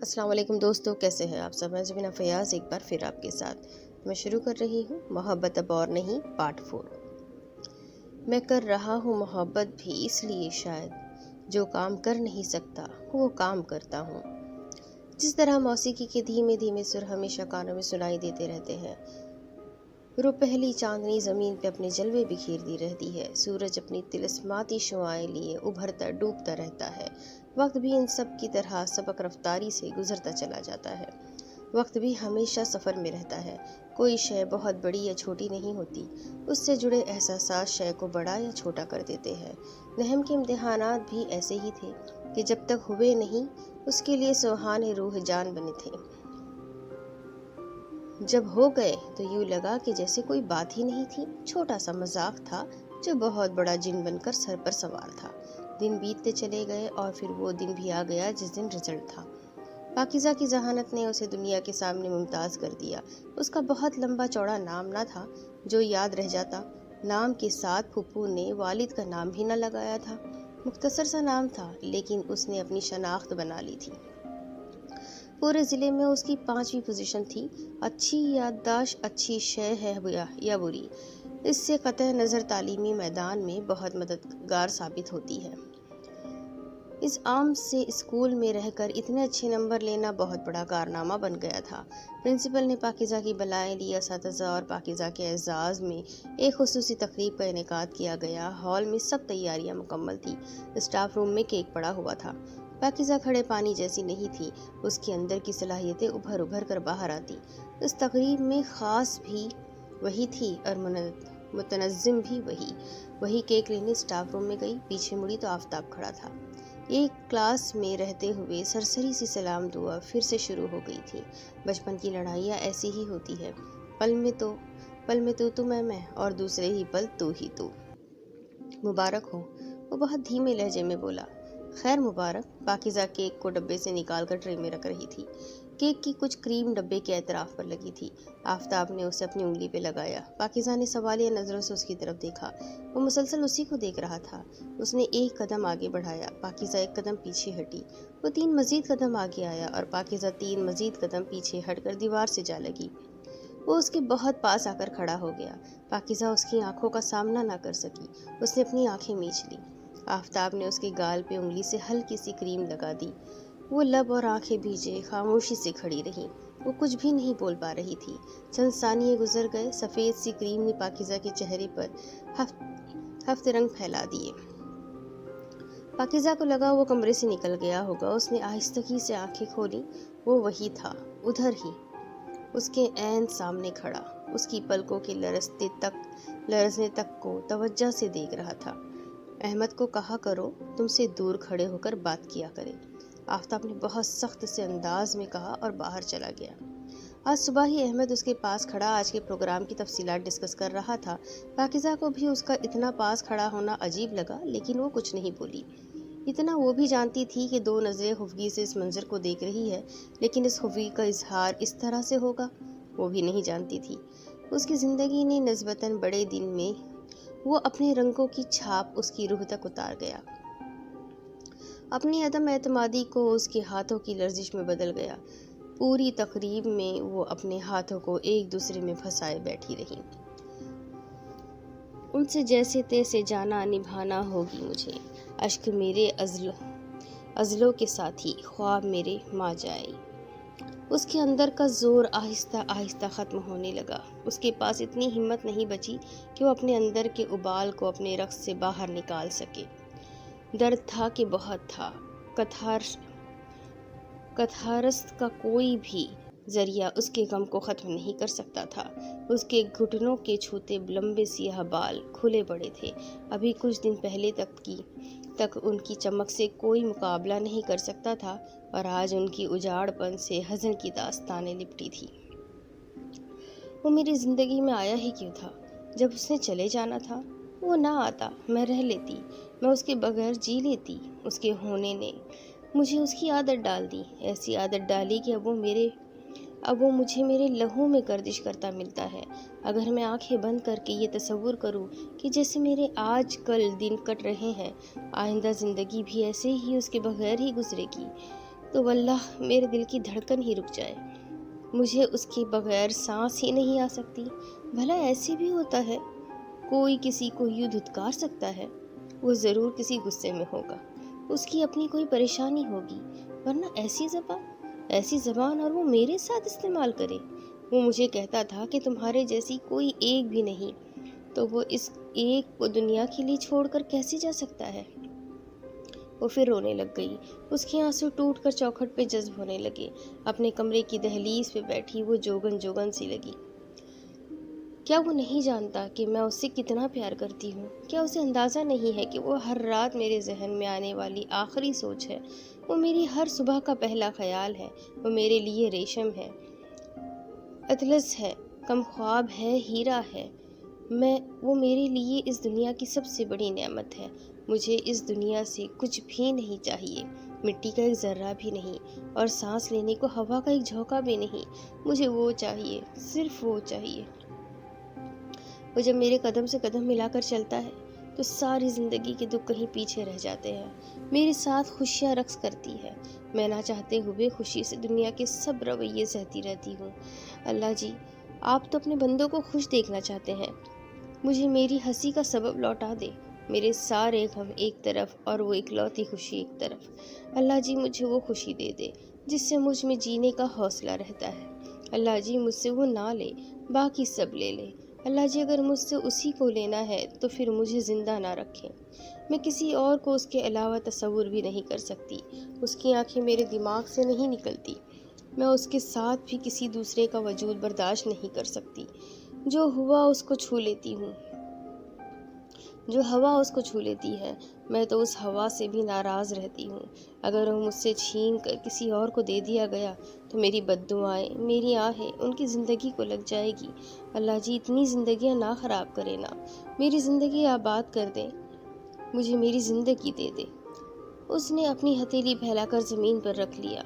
السلام علیکم دوستو، کیسے ہیں آپ سب؟ میں زبینہ فیاض ایک بار پھر آپ کے ساتھ میں شروع کر رہی ہوں محبت اب اور نہیں پارٹ 4۔ میں کر رہا ہوں محبت بھی اس لیے شاید جو کام کر نہیں سکتا وہ کام کرتا ہوں۔ جس طرح موسیقی کے دھیمے دھیمے سر ہمیشہ کانوں میں سنائی دیتے رہتے ہیں، رو پہلی چاندنی زمین پہ اپنے جلوے بکھیرتی رہتی ہے، سورج اپنی طلسماتی شعاعیں لیے ابھرتا ڈوبتا رہتا ہے، وقت بھی ان سب کی طرح سبق رفتاری سے گزرتا چلا جاتا ہے۔ وقت بھی ہمیشہ سفر میں رہتا ہے، کوئی شے بہت بڑی یا چھوٹی نہیں ہوتی، اس سے جڑے احساسات شے کو بڑا یا چھوٹا کر دیتے ہیں۔ نحم کے امتحانات بھی ایسے ہی تھے کہ جب تک ہوئے نہیں اس کے لیے سوہانے روح جان بنے تھے، جب ہو گئے تو یوں لگا کہ جیسے کوئی بات ہی نہیں تھی، چھوٹا سا مذاق تھا جو بہت بڑا جن بن کر سر پر سوار تھا۔ دن بیتتے چلے گئے اور پھر وہ دن بھی آ گیا جس دن رزلٹ تھا۔ پاکیزہ کی ذہانت نے اسے دنیا کے سامنے ممتاز کر دیا۔ اس کا بہت لمبا چوڑا نام نہ تھا جو یاد رہ جاتا، نام کے ساتھ پھپھو نے والد کا نام بھی نہ لگایا تھا، مختصر سا نام تھا لیکن اس نے اپنی شناخت بنا لی تھی۔ پورے ضلع میں اس کی 5ویں پوزیشن تھی۔ اچھی یادداشت اچھی شے ہے یا بری، اس سے قطع نظر تعلیمی میدان میں بہت مددگار ثابت ہوتی ہے۔ اس عام سے اسکول میں رہ کر اتنے اچھے نمبر لینا بہت بڑا کارنامہ بن گیا تھا۔ پرنسپل نے پاکیزہ کی بلائیں لی، اساتذہ اور پاکیزہ کے اعزاز میں ایک خصوصی تقریب کا انعقاد کیا گیا۔ ہال میں سب تیاریاں مکمل تھیں، اسٹاف روم میں کیک پڑا ہوا تھا۔ پاکیزہ کھڑے پانی جیسی نہیں تھی، اس کے اندر کی صلاحیتیں ابھر ابھر کر باہر آتی۔ اس تقریب میں خاص بھی وہی تھی اور متنظم بھی وہی کیک لینے اسٹاف روم میں گئی، پیچھے مڑی تو آفتاب کھڑا تھا۔ ایک کلاس میں رہتے ہوئے سرسری سی سلام دعا پھر سے شروع ہو گئی تھی۔ بچپن کی لڑائیاں ایسی ہی ہوتی ہے، پل میں تو میں اور دوسرے ہی پل تو ہی تو۔ مبارک ہو، وہ بہت دھیمے لہجے میں بولا۔ خیر مبارک۔ پاکیزہ کیک کو ڈبے سے نکال کر ٹرے میں رکھ رہی تھی۔ کیک کی کچھ کریم ڈبے کے اطراف پر لگی تھی۔ آفتاب نے اسے اپنی انگلی پہ لگایا۔ پاکیزہ نے سوالیہ نظروں سے اس کی طرف دیکھا، وہ مسلسل اسی کو دیکھ رہا تھا۔ اس نے ایک قدم آگے بڑھایا، پاکیزہ ایک قدم پیچھے ہٹی۔ وہ 3 مزید قدم آگے آیا اور پاکیزہ 3 مزید قدم پیچھے ہٹ کر دیوار سے جا لگی۔ وہ اس کے بہت پاس آ کر کھڑا ہو گیا۔ پاکیزہ اس کی آنکھوں کا سامنا نہ کر سکی، اس نے اپنی آنکھیں میچ لی۔ آفتاب نے اس کے گال پہ انگلی سے ہلکی سی کریم لگا دی۔ وہ لب اور آنکھیں بھیجے خاموشی سے کھڑی رہی، وہ کچھ بھی نہیں بول پا رہی تھی۔ چند ثانیے گزر گئے، سفید سی کریم نے پاکیزہ کے چہرے پر ہفت رنگ پھیلا دیے۔ پاکیزہ کو لگا وہ کمرے سے نکل گیا ہوگا۔ اس نے آہستگی سے آنکھیں کھولیں، وہ وہی تھا، ادھر ہی، اس کے عین سامنے کھڑا، اس کی پلکوں کے لرزنے تک کو توجہ سے دیکھ رہا تھا۔ احمد کو کہا کرو تم سے دور کھڑے ہو کر بات کیا کرے، آفتاب نے بہت سخت سے انداز میں کہا اور باہر چلا گیا۔ آج صبح ہی احمد اس کے پاس کھڑا آج کے پروگرام کی تفصیلات ڈسکس کر رہا تھا۔ پاکیزہ کو بھی اس کا اتنا پاس کھڑا ہونا عجیب لگا، لیکن وہ کچھ نہیں بولی۔ اتنا وہ بھی جانتی تھی کہ 2 نظریں خفگی سے اس منظر کو دیکھ رہی ہے، لیکن اس خفگی کا اظہار اس طرح سے ہوگا وہ بھی نہیں جانتی تھی۔ اس کی زندگی نے نسبتاً بڑے دن میں وہ اپنے رنگوں کی چھاپ اس کی روح تک اتار گیا، اپنی عدم اعتمادی کو اس کے ہاتھوں کی لرزش میں بدل گیا۔ پوری تقریب میں وہ اپنے ہاتھوں کو ایک دوسرے میں پھنسائے بیٹھی رہی۔ ان سے جیسے تیسے جانا نبھانا ہوگی مجھے، اشک میرے ازلوں کے ساتھی، خواب میرے ماں جائے۔ اس کے اندر کا زور آہستہ آہستہ ختم ہونے لگا۔ اس کے پاس اتنی ہمت نہیں بچی کہ وہ اپنے اندر کے ابال کو اپنے رقص سے باہر نکال سکے۔ درد تھا کہ بہت تھا، کتھارس کا کوئی بھی ذریعہ اس کے غم کو ختم نہیں کر سکتا تھا۔ اس کے گھٹنوں کے چھوتے لمبے سیاہ بال کھلے پڑے تھے، ابھی کچھ دن پہلے تک ان کی چمک سے کوئی مقابلہ نہیں کر سکتا تھا، اور آج ان کی اجاڑ پن سے حزن کی داستانیں لپٹی تھی۔ وہ میری زندگی میں آیا ہی کیوں تھا؟ جب اس نے چلے جانا تھا وہ نہ آتا، میں رہ لیتی، میں اس کے بغیر جی لیتی۔ اس کے ہونے نے مجھے اس کی عادت ڈال دی، ایسی عادت ڈالی کہ اب وہ مجھے میرے لہو میں گردش کرتا ملتا ہے۔ اگر میں آنکھیں بند کر کے یہ تصور کروں کہ جیسے میرے آج کل دن کٹ رہے ہیں، آئندہ زندگی بھی ایسے ہی اس کے بغیر ہی گزرے گی، تو واللہ میرے دل کی دھڑکن ہی رک جائے، مجھے اس کے بغیر سانس ہی نہیں آ سکتی۔ بھلا ایسے بھی ہوتا ہے؟ کوئی کسی کو یوں دھتکار سکتا ہے؟ وہ ضرور کسی غصے میں ہوگا، اس کی اپنی کوئی پریشانی ہوگی، ورنہ ایسی زبان اور وہ میرے ساتھ استعمال کرے۔ وہ مجھے کہتا تھا کہ تمہارے جیسی کوئی ایک بھی نہیں، تو وہ اس ایک کو دنیا کے لیے چھوڑ کر کیسے جا سکتا ہے؟ وہ پھر رونے لگ گئی، اس کے آنسو ٹوٹ کر چوکھٹ پہ جذب ہونے لگے۔ اپنے کمرے کی دہلیز پہ بیٹھی وہ جوگن سی لگی۔ کیا وہ نہیں جانتا کہ میں اس سے کتنا پیار کرتی ہوں؟ کیا اسے اندازہ نہیں ہے کہ وہ ہر رات میرے ذہن میں آنے والی آخری سوچ ہے؟ وہ میری ہر صبح کا پہلا خیال ہے۔ وہ میرے لیے ریشم ہے، اطلس ہے، کم خواب ہے، ہیرا ہے۔ وہ میرے لیے اس دنیا کی سب سے بڑی نعمت ہے۔ مجھے اس دنیا سے کچھ بھی نہیں چاہیے، مٹی کا ایک ذرہ بھی نہیں، اور سانس لینے کو ہوا کا ایک جھونکا بھی نہیں۔ مجھے وہ چاہیے، صرف وہ چاہیے۔ وہ جب میرے قدم سے قدم ملا کر چلتا ہے تو ساری زندگی کے دکھ کہیں پیچھے رہ جاتے ہیں۔ میرے ساتھ خوشیاں رقص کرتی ہے، میں نہ چاہتے ہوئے خوشی سے دنیا کے سب رویے سہتی رہتی ہوں۔ اللہ جی، آپ تو اپنے بندوں کو خوش دیکھنا چاہتے ہیں، مجھے میری ہنسی کا سبب لوٹا دے، میرے سارے غم ایک طرف اور وہ اکلوتی خوشی ایک طرف۔ اللہ جی، مجھے وہ خوشی دے دے جس سے مجھ میں جینے کا حوصلہ رہتا ہے۔ اللہ جی، مجھ سے وہ نہ لے، باقی سب لے لے۔ اللہ جی، اگر مجھ سے اسی کو لینا ہے تو پھر مجھے زندہ نہ رکھیں۔ میں کسی اور کو اس کے علاوہ تصور بھی نہیں کر سکتی، اس کی آنکھیں میرے دماغ سے نہیں نکلتی، میں اس کے ساتھ بھی کسی دوسرے کا وجود برداشت نہیں کر سکتی۔ جو ہوا اس کو چھو لیتی ہوں، جو ہوا اس کو چھو لیتی ہے، میں تو اس ہوا سے بھی ناراض رہتی ہوں۔ اگر وہ مجھ سے چھین کر کسی اور کو دے دیا گیا تو میری بد دعائیں، میری آہیں ان کی زندگی کو لگ جائے گی۔ اللہ جی، اتنی زندگیاں نہ خراب کرے نا، میری زندگی آباد کر دے، مجھے میری زندگی دے دے۔ اس نے اپنی ہتھیلی پھیلا کر زمین پر رکھ لیا،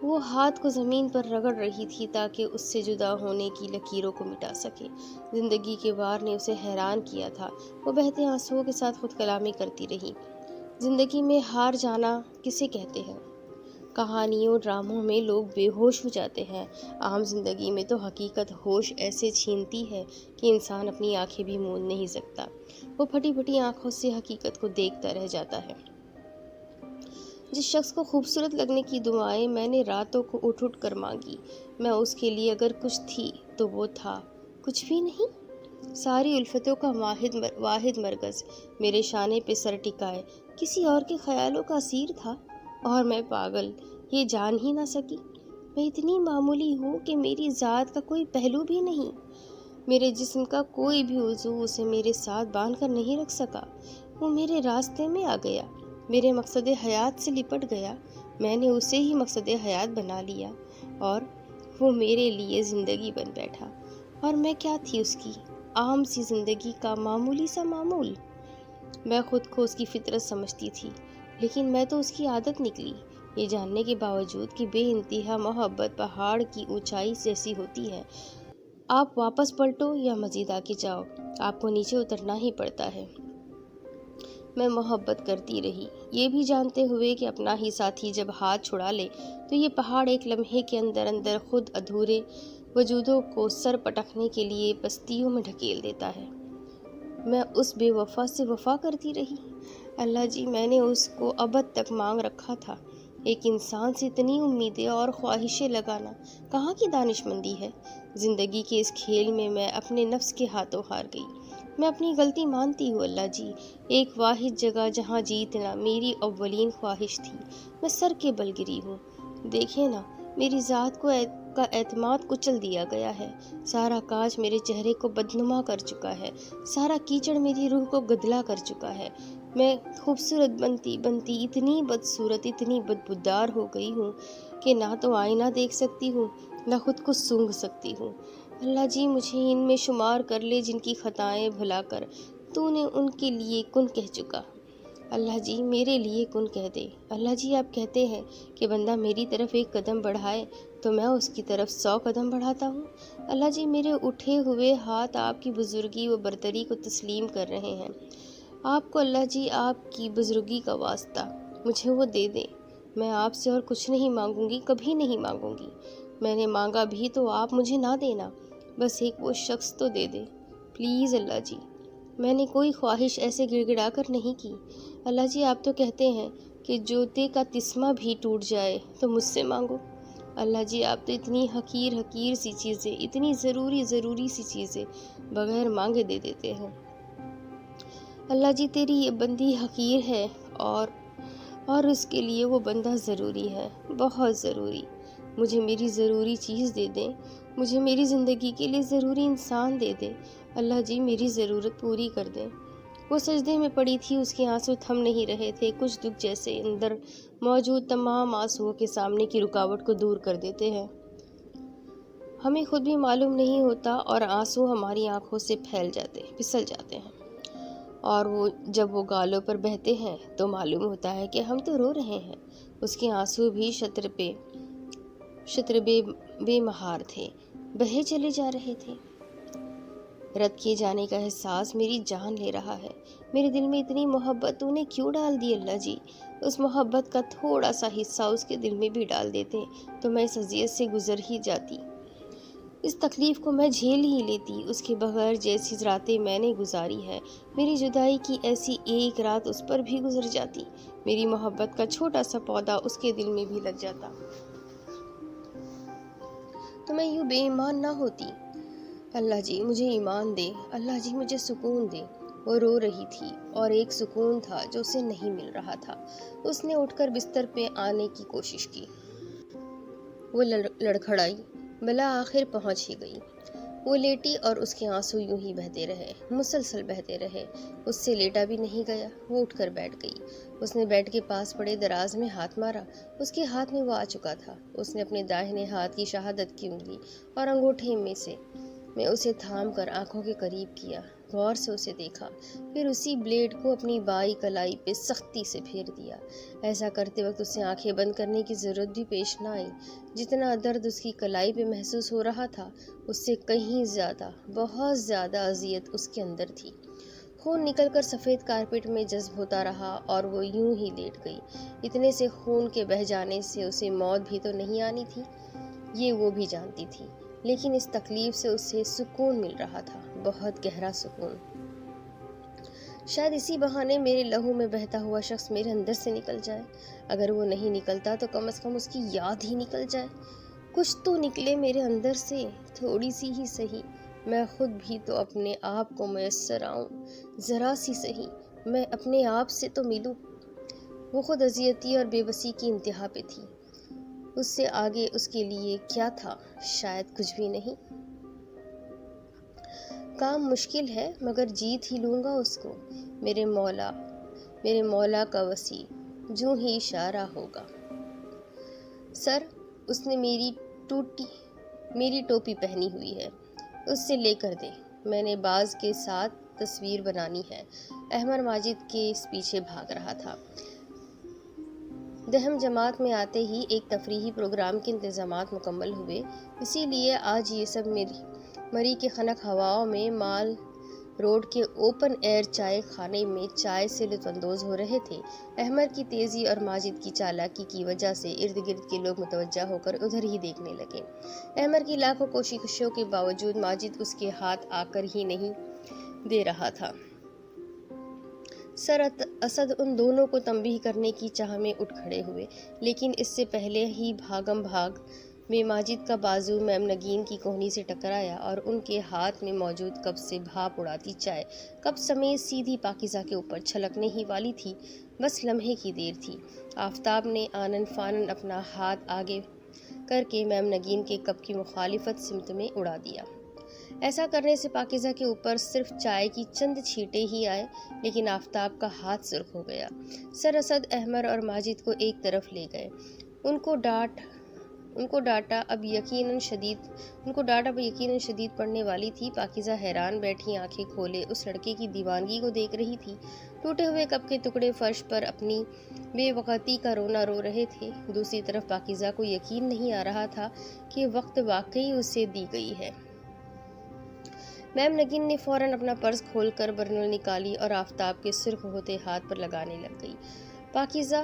وہ ہاتھ کو زمین پر رگڑ رہی تھی تاکہ اس سے جدا ہونے کی لکیروں کو مٹا سکے۔ زندگی کے بار نے اسے حیران کیا تھا، وہ بہتے آنسوؤں کے ساتھ خود کلامی کرتی رہی۔ زندگی میں ہار جانا کسے کہتے ہیں؟ کہانیوں ڈراموں میں لوگ بے ہوش ہو جاتے ہیں، عام زندگی میں تو حقیقت ہوش ایسے چھینتی ہے کہ انسان اپنی آنکھیں بھی موند نہیں سکتا۔ وہ پھٹی پھٹی آنکھوں سے حقیقت کو دیکھتا رہ جاتا ہے۔ جس شخص کو خوبصورت لگنے کی دعائیں میں نے راتوں کو اٹھ اٹھ کر مانگی، میں اس کے لیے اگر کچھ تھی تو وہ تھا کچھ بھی نہیں۔ ساری الفتوں کا واحد مرکز میرے شانے پہ سر ٹکائے کسی اور کے خیالوں کا اسیر تھا، اور میں پاگل یہ جان ہی نہ سکی۔ میں اتنی معمولی ہوں کہ میری ذات کا کوئی پہلو بھی نہیں، میرے جسم کا کوئی بھی عضو اسے میرے ساتھ باندھ کر نہیں رکھ سکا۔ وہ میرے راستے میں آ گیا، میرے مقصد حیات سے لپٹ گیا، میں نے اسے ہی مقصد حیات بنا لیا، اور وہ میرے لیے زندگی بن بیٹھا۔ اور میں کیا تھی؟ اس کی عام سی زندگی کا معمولی سا معمول۔ میں خود کو اس کی فطرت سمجھتی تھی، لیکن میں تو اس کی عادت نکلی، یہ جاننے کے باوجود کہ بے انتہا محبت پہاڑ کی اونچائی جیسی ہوتی ہے۔ آپ واپس پلٹو یا مزید آگے جاؤ، آپ کو نیچے اترنا ہی پڑتا ہے۔ میں محبت کرتی رہی، یہ بھی جانتے ہوئے کہ اپنا ہی ساتھی جب ہاتھ چھڑا لے تو یہ پہاڑ ایک لمحے کے اندر خود ادھورے وجودوں کو سر پٹکنے کے لیے پستیوں میں ڈھکیل دیتا ہے۔ میں اس بے وفا سے وفا کرتی رہی۔ اللہ جی، میں نے اس کو ابد تک مانگ رکھا تھا۔ ایک انسان سے اتنی امیدیں اور خواہشیں لگانا کہاں کی دانشمندی ہے؟ زندگی کے اس کھیل میں میں اپنے نفس کے ہاتھوں ہار گئی۔ میں اپنی غلطی مانتی ہوں اللہ جی، ایک واحد جگہ جہاں جیتنا میری اولین خواہش تھی، میں سر کے بل گری ہوں۔ دیکھیں نا، میری ذات کا اعتماد کچل دیا گیا ہے، سارا کاج میرے چہرے کو بدنما کر چکا ہے، سارا کیچڑ میری روح کو گدلا کر چکا ہے۔ میں خوبصورت بنتی بنتی اتنی بدصورت، اتنی بدبودار ہو گئی ہوں کہ نہ تو آئینہ دیکھ سکتی ہوں، نہ خود کو سونگھ سکتی ہوں۔ اللہ جی، مجھے ان میں شمار کر لے جن کی خطائیں بھلا کر تو نے ان کے لیے کن کہہ چکا۔ اللہ جی، میرے لیے کن کہہ دے۔ اللہ جی، آپ کہتے ہیں کہ بندہ میری طرف ایک قدم بڑھائے تو میں اس کی طرف 100 قدم بڑھاتا ہوں۔ اللہ جی، میرے اٹھے ہوئے ہاتھ آپ کی بزرگی و برتری کو تسلیم کر رہے ہیں۔ آپ کو اللہ جی، آپ کی بزرگی کا واسطہ، مجھے وہ دے دیں۔ میں آپ سے اور کچھ نہیں مانگوں گی، کبھی نہیں مانگوں گی۔ میں نے مانگا بھی تو آپ مجھے نہ دینا، بس ایک وہ شخص تو دے دے پلیز اللہ جی۔ میں نے کوئی خواہش ایسے گڑ گڑا کر نہیں کی۔ اللہ جی آپ تو کہتے ہیں کہ جوتے کا تسمہ بھی ٹوٹ جائے تو مجھ سے مانگو۔ اللہ جی آپ تو اتنی حقیر سی چیزیں، اتنی ضروری سی چیزیں بغیر مانگے دے دیتے ہیں۔ اللہ جی تیری یہ بندی حقیر ہے اور اس کے لیے وہ بندہ ضروری ہے، بہت ضروری۔ مجھے میری ضروری چیز دے دیں، مجھے میری زندگی کے لیے ضروری انسان دے دیں۔ اللہ جی میری ضرورت پوری کر دیں۔ وہ سجدے میں پڑی تھی، اس کے آنسو تھم نہیں رہے تھے، کچھ دکھ جیسے اندر موجود تمام آنسوؤں کے سامنے کی رکاوٹ کو دور کر دیتے ہیں۔ ہمیں خود بھی معلوم نہیں ہوتا اور آنسو ہماری آنکھوں سے پھسل جاتے ہیں، اور جب وہ گالوں پر بہتے ہیں تو معلوم ہوتا ہے کہ ہم تو رو رہے ہیں۔ اس کے آنسو بھی شطر بے مہار تھے، بہے چلے جا رہے تھے۔ رد کیے جانے کا احساس میری جان لے رہا ہے۔ میرے دل میں اتنی محبت تو نے کیوں ڈال دی اللہ جی؟ اس محبت کا تھوڑا سا حصہ اس کے دل میں بھی ڈال دیتے تو میں اس اذیت سے گزر ہی جاتی، اس تکلیف کو میں جھیل ہی لیتی۔ اس کے بغیر جیسی راتیں میں نے گزاری ہے، میری جدائی کی ایسی ایک رات اس پر بھی گزر جاتی، میری محبت کا چھوٹا سا پودا اس کے دل میں بھی لگ جاتا تو میں یوں بے ایمان نہ ہوتی۔ اللہ جی مجھے ایمان دے، اللہ جی مجھے سکون دے۔ وہ رو رہی تھی اور ایک سکون تھا جو اسے نہیں مل رہا تھا۔ اس نے اٹھ کر بستر پہ آنے کی کوشش کی، وہ لڑکھڑائی، بلا آخر پہنچ ہی گئی۔ وہ لیٹی اور اس کے آنسو یوں ہی بہتے رہے، مسلسل بہتے رہے۔ اس سے لیٹا بھی نہیں گیا، وہ اٹھ کر بیٹھ گئی۔ اس نے بیڈ کے پاس پڑے دراز میں ہاتھ مارا، اس کے ہاتھ میں وہ آ چکا تھا۔ اس نے اپنے داہنے ہاتھ کی شہادت کی انگلی اور انگوٹھے میں اسے تھام کر آنکھوں کے قریب کیا، غور سے اسے دیکھا، پھر اسی بلیڈ کو اپنی بائیں کلائی پہ سختی سے پھیر دیا۔ ایسا کرتے وقت اسے آنکھیں بند کرنے کی ضرورت بھی پیش نہ آئی۔ جتنا درد اس کی کلائی پہ محسوس ہو رہا تھا، اس سے کہیں زیادہ، بہت زیادہ اذیت اس کے اندر تھی۔ خون نکل کر سفید کارپیٹ میں جذب ہوتا رہا اور وہ یوں ہی لیٹ گئی۔ اتنے سے خون کے بہہ جانے سے اسے موت بھی تو نہیں آنی تھی، یہ وہ بھی جانتی تھی، لیکن اس تکلیف سے اسے سکون مل رہا تھا، بہت گہرا سکون۔ شاید اسی بہانے میرے لہو میں بہتا ہوا شخص میرے اندر سے نکل جائے۔ اگر وہ نہیں نکلتا تو کم از کم اس کی یاد ہی نکل جائے۔ کچھ تو نکلے میرے اندر سے، تھوڑی سی ہی سہی۔ میں خود بھی تو اپنے آپ کو میسر آؤں، ذرا سی سہی، میں اپنے آپ سے تو ملوں۔ وہ خود اذیتی اور بے بسی کی انتہا پہ تھی۔ اس سے آگے اس کے لیے کیا تھا؟ شاید کچھ بھی نہیں۔ کام مشکل ہے مگر جیت ہی لوں گا اس کو، میرے مولا کا وسیع جوں ہی اشارہ ہوگا۔ سر، اس نے میری ٹوپی پہنی ہوئی ہے، اس سے لے کر دے، میں نے باز کے ساتھ تصویر بنانی ہے۔ احمر ماجد کے پیچھے بھاگ رہا تھا۔ دہم جماعت میں آتے ہی ایک تفریحی پروگرام کے انتظامات مکمل ہوئے، اسی لیے آج یہ سب مری کے خنک ہواؤں میں مال روڈ کے اوپن ایئر چائے خانے میں چائے سے لطف اندوز ہو رہے تھے۔ احمر کی تیزی اور ماجد کی چالاکی کی وجہ سے ارد گرد کے لوگ متوجہ ہو کر ادھر ہی دیکھنے لگے۔ احمر کی لاکھوں کوششوں کے باوجود ماجد اس کے ہاتھ آ کر ہی نہیں دے رہا تھا۔ سر اسد ان دونوں کو تنبیہ کرنے کی چاہ میں اٹھ کھڑے ہوئے، لیکن اس سے پہلے ہی بھاگم بھاگ میں ماجد کا بازو میم نگین کی کوہنی سے ٹکرایا اور ان کے ہاتھ میں موجود کپ سے بھاپ اڑاتی چائے کپ سمیت سیدھی پاکیزہ کے اوپر چھلکنے ہی والی تھی۔ بس لمحے کی دیر تھی۔ آفتاب نے آنن فانن اپنا ہاتھ آگے کر کے میم نگین کے کپ کی مخالفت سمت میں اڑا دیا۔ ایسا کرنے سے پاکیزہ کے اوپر صرف چائے کی چند چھینٹے ہی آئے، لیکن آفتاب کا ہاتھ سرخ ہو گیا۔ سر اسد احمر اور ماجد کو ایک طرف لے گئے۔ ان کو ڈانٹا اب یقیناً شدید پڑنے والی تھی۔ پاکیزہ حیران بیٹھی آنکھیں کھولے اس لڑکے کی دیوانگی کو دیکھ رہی تھی۔ ٹوٹے ہوئے کپ کے ٹکڑے فرش پر اپنی بے وقتی کا رونا رو رہے تھے۔ دوسری طرف پاکیزہ کو یقین نہیں آ رہا تھا کہ وقت واقعی اسے دی گئی ہے۔ میم نگین نے فوراً اپنا پرس کھول کر برنل نکالی اور آفتاب کے سرخ ہوتے ہاتھ پر لگانے لگ گئی۔ پاکیزہ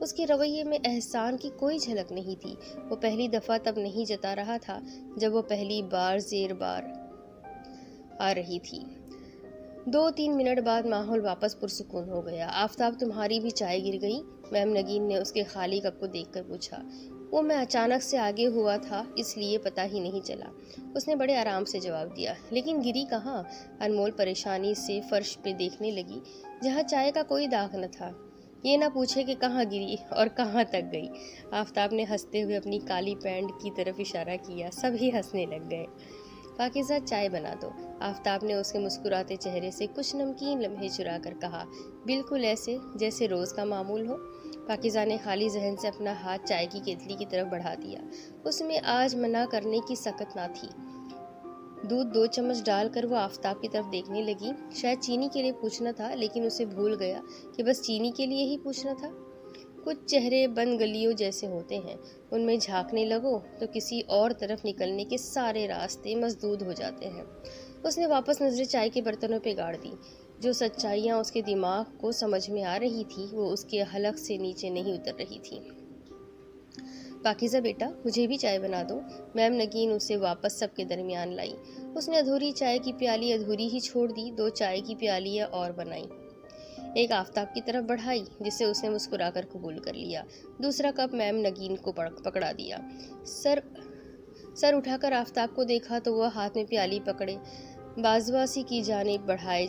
اس کے رویے میں احسان کی کوئی جھلک نہیں تھی۔ وہ پہلی دفعہ تب نہیں جتا رہا تھا جب وہ پہلی بار زیر بار آ رہی تھی۔ 2-3 منٹ بعد ماحول واپس پرسکون ہو گیا۔ آفتاب تمہاری بھی چائے گر گئی؟ میم نگین نے اس کے خالی کپ کو دیکھ کر پوچھا۔ وہ میں اچانک سے آگے ہوا تھا اس لیے پتہ ہی نہیں چلا، اس نے بڑے آرام سے جواب دیا۔ لیکن گری کہاں؟ انمول پریشانی سے فرش پہ دیکھنے لگی جہاں چائے کا کوئی داغ نہ تھا۔ یہ نہ پوچھے کہ کہاں گری اور کہاں تک گئی۔ آفتاب نے ہنستے ہوئے اپنی کالی پینٹ کی طرف اشارہ کیا۔ سب ہی ہنسنے لگ گئے۔ پاکیزہ چائے بنا دو، آفتاب نے اس کے مسکراتے چہرے سے کچھ نمکین لمحے چرا کر کہا، بالکل ایسے جیسے روز کا معمول ہو۔ پاکیزہ نے خالی ذہن سے اپنا ہاتھ چائے کی کیتلی کی طرف بڑھا دیا۔ اس میں آج منع کرنے کی سکت نہ تھی۔ دودھ 2 چمچ ڈال کر وہ آفتاب کی طرف دیکھنے لگی۔ شاید چینی کے لیے پوچھنا تھا لیکن اسے بھول گیا کہ بس چینی کے لیے ہی پوچھنا تھا۔ کچھ چہرے بند گلیوں جیسے ہوتے ہیں، ان میں جھانکنے لگو تو کسی اور طرف نکلنے کے سارے راستے مسدود ہو جاتے ہیں۔ اس نے واپس نظریں چائے کے برتنوں پہ گاڑ دی۔ جو سچائیاں اس کے دماغ کو سمجھ میں آ رہی تھی وہ اس کے حلق سے نیچے نہیں اتر رہی تھی۔ پاکیزہ بیٹا مجھے بھی چائے بنا دو، میم نگین اسے واپس سب کے درمیان لائی۔ اس نے ادھوری چائے کی پیالی ادھوری ہی چھوڑ دی۔ 2 چائے کی پیالیاں اور بنائیں، ایک آفتاب کی طرف بڑھائی جسے اس نے مسکرا کر قبول کر لیا۔ دوسرا کپ میم نگین کو پکڑا دیا۔ سر اٹھا کر آفتاب کو دیکھا تو وہ ہاتھ میں پیالی پکڑے بازو اسی کی جانب بڑھائے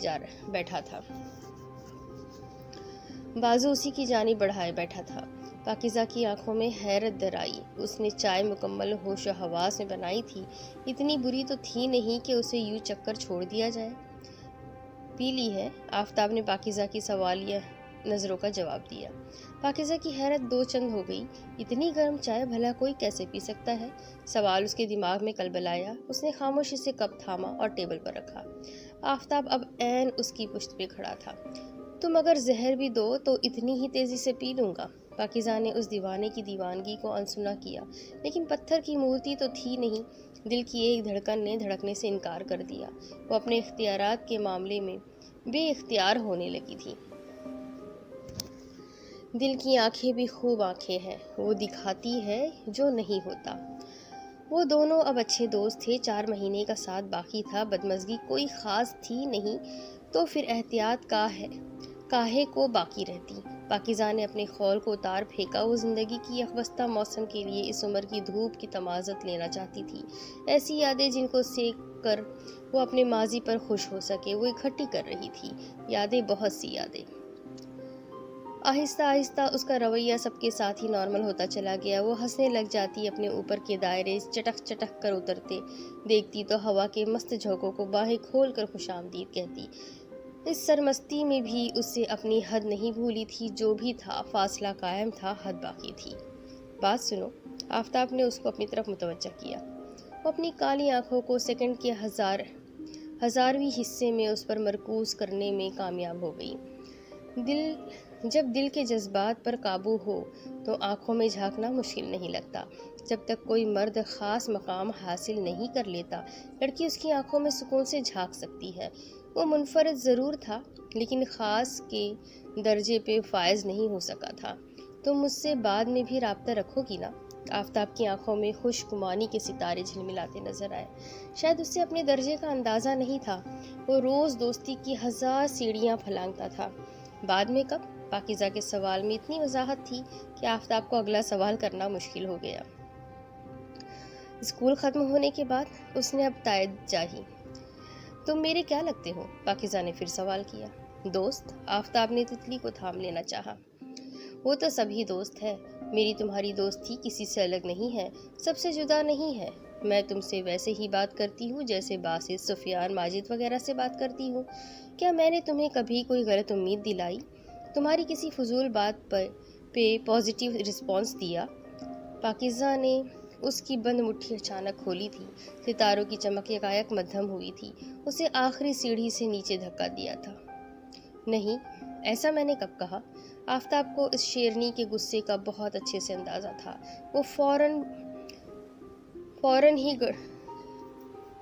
بیٹھا تھا۔ پاکیزہ کی آنکھوں میں حیرت در آئی۔ اس نے چائے مکمل ہوش و حواس میں بنائی تھی، اتنی بری تو تھی نہیں کہ اسے یوں چکر چھوڑ دیا جائے۔ پی لی ہے؟ آفتاب نے پاکیزہ کی سوالیہ نظروں کا جواب دیا۔ پاکیزہ کی حیرت 2 چند ہو گئی۔ اتنی گرم چائے بھلا کوئی کیسے پی سکتا ہے؟ سوال اس کے دماغ میں کلبلایا۔ اس نے خاموشی سے کپ تھاما اور ٹیبل پر رکھا۔ آفتاب اب عین اس کی پشت پہ کھڑا تھا۔ تم اگر زہر بھی دو تو اتنی ہی تیزی سے پی لوں گا۔ پاکیزہ نے اس دیوانے کی دیوانگی کو انسنا کیا، لیکن پتھر کی مورتی تو تھی نہیں۔ دل کی ایک دھڑکن نے دھڑکنے سے انکار کر دیا۔ وہ اپنے اختیارات کے معاملے میں بے اختیار ہونے لگی تھی۔ دل کی آنکھیں بھی خوب آنکھیں ہیں، وہ دکھاتی ہے جو نہیں ہوتا۔ وہ دونوں اب اچھے دوست تھے۔ 4 مہینے کا ساتھ باقی تھا۔ بدمزگی کوئی خاص تھی نہیں تو پھر احتیاط کاہے کو باقی رہتی۔ پاکیزہ نے اپنے خول کو اتار پھینکا۔ وہ زندگی کی یکوستا موسم کے لیے اس عمر کی دھوپ کی تمازت لینا چاہتی تھی۔ ایسی یادیں جن کو سینک کر وہ اپنے ماضی پر خوش ہو سکے وہ اکٹھی کر رہی تھی۔ یادیں، بہت سی یادیں۔ آہستہ آہستہ اس کا رویہ سب کے ساتھ ہی نارمل ہوتا چلا گیا۔ وہ ہنسنے لگ جاتی، اپنے اوپر کے دائرے چٹک چٹک کر اترتے دیکھتی تو ہوا کے مست جھونکوں کو باہیں کھول کر خوش آمدید کہتی۔ اس سرمستی میں بھی اسے اپنی حد نہیں بھولی تھی۔ جو بھی تھا فاصلہ قائم تھا، حد باقی تھی۔ بات سنو، آفتاب نے اس کو اپنی طرف متوجہ کیا۔ وہ اپنی کالی آنکھوں کو سیکنڈ کے ہزارویں حصے میں اس پر مرکوز کرنے میں کامیاب ہو گئی۔ جب دل کے جذبات پر قابو ہو تو آنکھوں میں جھانکنا مشکل نہیں لگتا۔ جب تک کوئی مرد خاص مقام حاصل نہیں کر لیتا، لڑکی اس کی آنکھوں میں سکون سے جھانک سکتی ہے۔ وہ منفرد ضرور تھا لیکن خاص کے درجے پہ فائز نہیں ہو سکا تھا۔ تم مجھ سے بعد میں بھی رابطہ رکھو گی نا؟ آفتاب کی آنکھوں میں خوش گمانی کے ستارے جھلملاتے نظر آئے۔ شاید اس سے اپنے درجے کا اندازہ نہیں تھا۔ وہ روز دوستی کی 1000 سیڑھیاں پھلانگتا تھا۔ بعد میں کب؟ پاکیزہ کے سوال میں اتنی وضاحت تھی کہ آفتاب کو اگلا سوال کرنا مشکل ہو گیا۔ اسکول ختم ہونے کے بعد؟ اس نے اب تائید چاہی۔ تم میرے کیا لگتے ہو؟ پاکیزہ نے پھر سوال کیا۔ دوست؟ آفتاب نے تتلی کو تھام لینا چاہا۔ وہ تو سبھی دوست ہے۔ میری تمہاری دوستی کسی سے الگ نہیں ہے، سب سے جدا نہیں ہے۔ میں تم سے ویسے ہی بات کرتی ہوں جیسے باسط، سفیان، ماجد وغیرہ سے بات کرتی ہوں۔ کیا میں نے تمہیں کبھی کوئی غلط امید دلائی؟ تمہاری کسی فضول بات پہ پازیٹیو رسپانس دیا؟ پاکیزہ نے اس کی بند مٹھی اچانک کھولی تھی۔ ستاروں کی چمک یکایک مدھم ہوئی تھی۔ اسے آخری سیڑھی سے نیچے دھکا دیا تھا۔ نہیں، ایسا میں نے کب کہا؟ آفتاب کو اس شیرنی کے غصے کا بہت اچھے سے اندازہ تھا۔ وہ فوراً ہی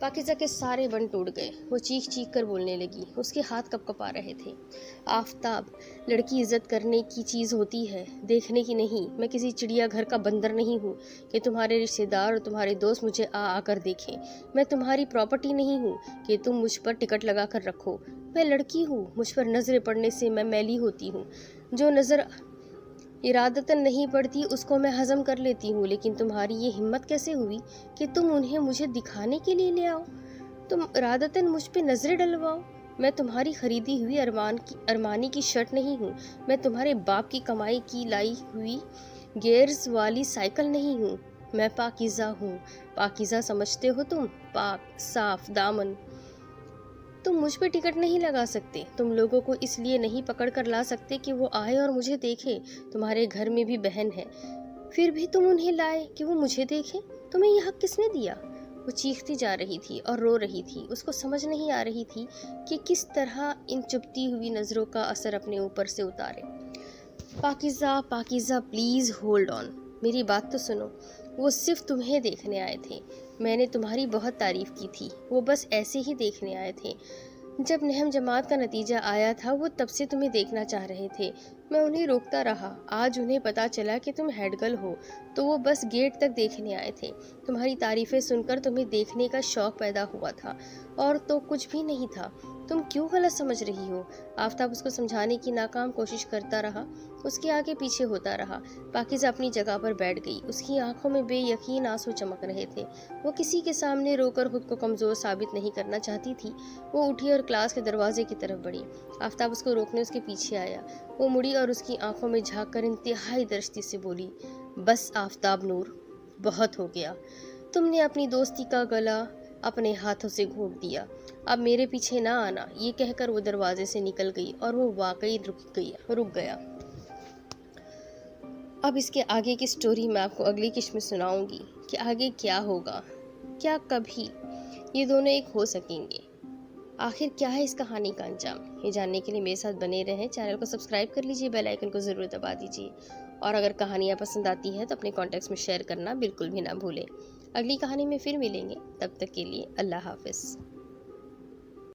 پاکیزہ کے سارے بن ٹوٹ گئے، وہ چیخ چیخ کر بولنے لگی، اس کے ہاتھ کپ کپا رہے تھے۔ آفتاب، لڑکی عزت کرنے کی چیز ہوتی ہے، دیکھنے کی نہیں۔ میں کسی چڑیا گھر کا بندر نہیں ہوں کہ تمہارے رشتہ دار اور تمہارے دوست مجھے آ کر دیکھیں۔ میں تمہاری پراپرٹی نہیں ہوں کہ تم مجھ پر ٹکٹ لگا کر رکھو۔ میں لڑکی ہوں، مجھ پر نظریں پڑنے سے میں میلی ہوتی ہوں۔ جو نظر ارادتاً نہیں پڑتی اس کو میں ہضم کر لیتی ہوں، لیکن تمہاری یہ ہمت کیسے ہوئی کہ تم انہیں مجھے دکھانے کے لیے لے آؤ؟ تم ارادتاً مجھ پہ نظریں ڈلواؤ۔ میں تمہاری خریدی ہوئی ارمانی کی شرٹ نہیں ہوں، میں تمہارے باپ کی کمائی کی لائی ہوئی گیئرز والی سائیکل نہیں ہوں۔ میں پاکیزہ ہوں۔ پاکیزہ سمجھتے ہو تم؟ پاک، صاف دامن۔ تم مجھ پہ ٹکٹ نہیں لگا سکتے، تم لوگوں کو اس لیے نہیں پکڑ کر لا سکتے کہ وہ آئے اور مجھے دیکھے۔ تمہارے گھر میں بھی بہن ہے، پھر بھی تم انہیں لائے کہ وہ مجھے دیکھیں۔ تمہیں یہ حق کس نے دیا؟ وہ چیختی جا رہی تھی اور رو رہی تھی، اس کو سمجھ نہیں آ رہی تھی کہ کس طرح ان چپتی ہوئی نظروں کا اثر اپنے اوپر سے اتارے۔ پاکیزہ، پاکیزہ پلیز ہولڈ آن، میری بات تو سنو۔ وہ صرف تمہیں دیکھنے آئے تھے، میں نے تمہاری بہت تعریف کی تھی، وہ بس ایسے ہی دیکھنے آئے تھے۔ جب نہم جماعت کا نتیجہ آیا تھا وہ تب سے تمہیں دیکھنا چاہ رہے تھے، میں انہیں روکتا رہا۔ آج انہیں پتہ چلا کہ تم ہیڈ گرل ہو تو وہ بس گیٹ تک دیکھنے آئے تھے۔ تمہاری تعریفیں سن کر تمہیں دیکھنے کا شوق پیدا ہوا تھا، اور تو کچھ بھی نہیں تھا۔ تم کیوں غلط سمجھ رہی ہو؟ آفتاب اس کو سمجھانے کی ناکام کوشش کرتا رہا، اس کے آگے پیچھے ہوتا رہا۔ پاکیزہ اپنی جگہ پر بیٹھ گئی، اس کی آنکھوں میں بے یقین آنسو چمک رہے تھے۔ وہ کسی کے سامنے رو کر خود کو کمزور ثابت نہیں کرنا چاہتی تھی۔ وہ اٹھی اور کلاس کے دروازے کی طرف بڑھی۔ آفتاب اس کو روکنے اس کے پیچھے آیا۔ وہ مڑی اور اس کی آنکھوں میں جھانک کر انتہائی درشتی سے بولی، بس آفتاب نور، بہت ہو گیا۔ تم نے اپنی دوستی کا گلا اپنے ہاتھوں سے گھونٹ دیا، اب میرے پیچھے نہ آنا۔ یہ کہہ کر وہ دروازے سے نکل گئی اور وہ واقعی رک گیا۔ اب اس کے آگے کی سٹوری میں آپ کو اگلی قسط میں سناؤں گی کہ آگے کیا ہوگا، کیا کبھی یہ دونوں ایک ہو سکیں گے، آخر کیا ہے اس کہانی کا انجام۔ یہ جاننے کے لیے میرے ساتھ بنے رہیں، چینل کو سبسکرائب کر لیجئے، بیل آئیکن کو ضرور دبا دیجئے، اور اگر کہانیاں پسند آتی ہیں تو اپنے کانٹیکٹس میں شیئر کرنا بالکل بھی نہ بھولیں۔ اگلی کہانی میں پھر ملیں گے، تب تک کے لیے اللہ حافظ۔